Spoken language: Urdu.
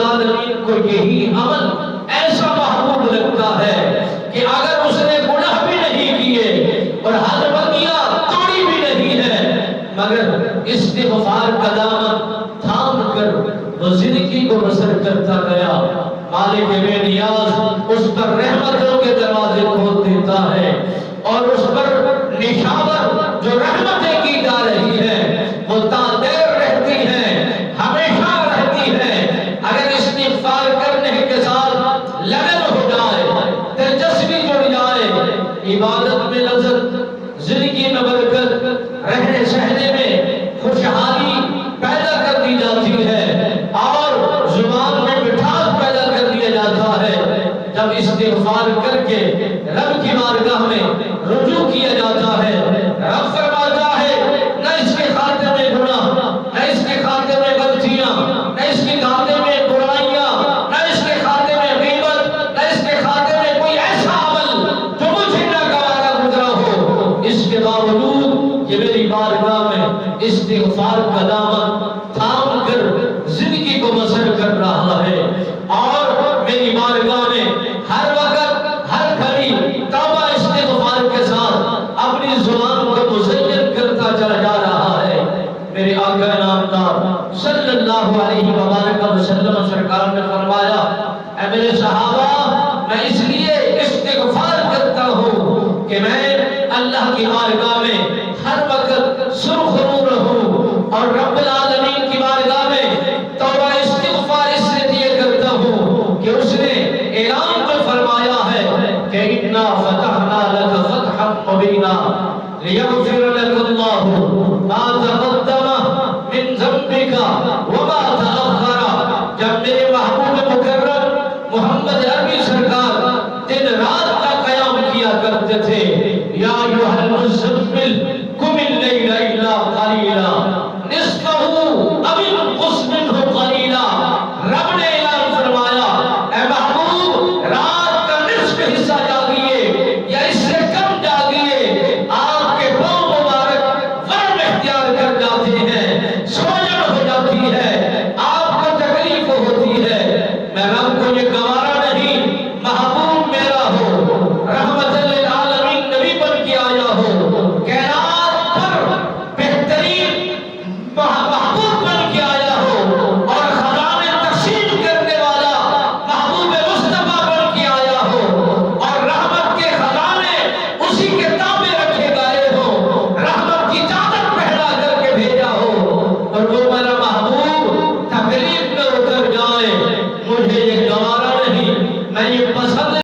العالمین کو یہی عمل ایسا محبوب لگتا ہے کہ اگر اس نے گناہ بھی نہیں کیے اور حد بندیاں توڑی بھی نہیں ہے، مگر استغفار کا دامن تھام کر وہ زندگی کو بسر کرتا گیا، مالک بے نیاز اس پر رحمتوں کے دروازے کھول دیتا ہے، اور اس پر نشاور جو رحمتیں کی جا رہی ہے وہ تا دیر رہتی ہے، ہمیشہ رہتی ہے۔ اگر استغفار کرنے کے ساتھ لگن ہو جائے، دلچسپی جڑ جائے، عبادت میں لذت، زندگی میں برکت، رہنے سہنے میں خوشحالی پیدا کر دی جاتی ہے، اور زبان میں مٹھاس پیدا کر دیا جاتا ہے۔ جب استغفار کر کے رب کی بارگاہ میں رجوع کیا جاتا ہے، رب فرماتا ہے نہ اس کے خاتے میں گناہ، نہ اس کے خاتے میں غلطیاں، نہ اس کے خاتے میں برائیاں، نہ اس کے خاتے میں غیبت، نہ اس کے خاتے میں کوئی ایسا عمل جو مجھے ناگوارا گزرا ہو۔ اس کے باوجود کہ میری بارگاہ میں استغفار کا دامن تھام کر زندگی کو بسر کر رہا ہے، اور میری بارگاہ میں ہر وقت ہر گھڑی توبہ استغفار کے ساتھ اپنی زبان کو مزین کرتا چلا جا رہا ہے۔ میرے آقا نامدار صلی اللہ علیہ وآلہ وسلم سرکار نے فرمایا، اے میرے صحابہ، میں اس لیے استغفار کرتا ہوں کہ میں اللہ کی بارگاہ میں ہر وقت سرخرو رہوں، اور رب العالمین کی بارگاہ میں توبہ استغفار اس لیے کرتا ہوں کہ اس نے اعلان تو فرمایا ہے کہ اِنَّا فَتَحْنَا لَكَ فَتْحًا مُبِينًا لِيَغْفِرَ لَكَ اللَّهُ مَا تَقَدَّمَ مِن ذَنبِكَ وَمَا تَأَخَّرَ۔ جب میرے محبوب مکرم محمد عربی سرکار دن رات کا قیام کیا کرتے تھے، یا ایھا المزمل قم اللیل الا قلیلا نصفہ او انقص منہ قلیلا۔ رب نے اعلان فرمایا، اے محبوب، رات کا نصف حصہ جاگیے یا اس سے کم جاگیے۔ آپ کے پاؤں مبارک ورم اختیار کر جاتے ہیں، سوجن ہو جاتی ہے، آپ کو تکلیف ہوتی ہے۔ میں رب کو یہ کہا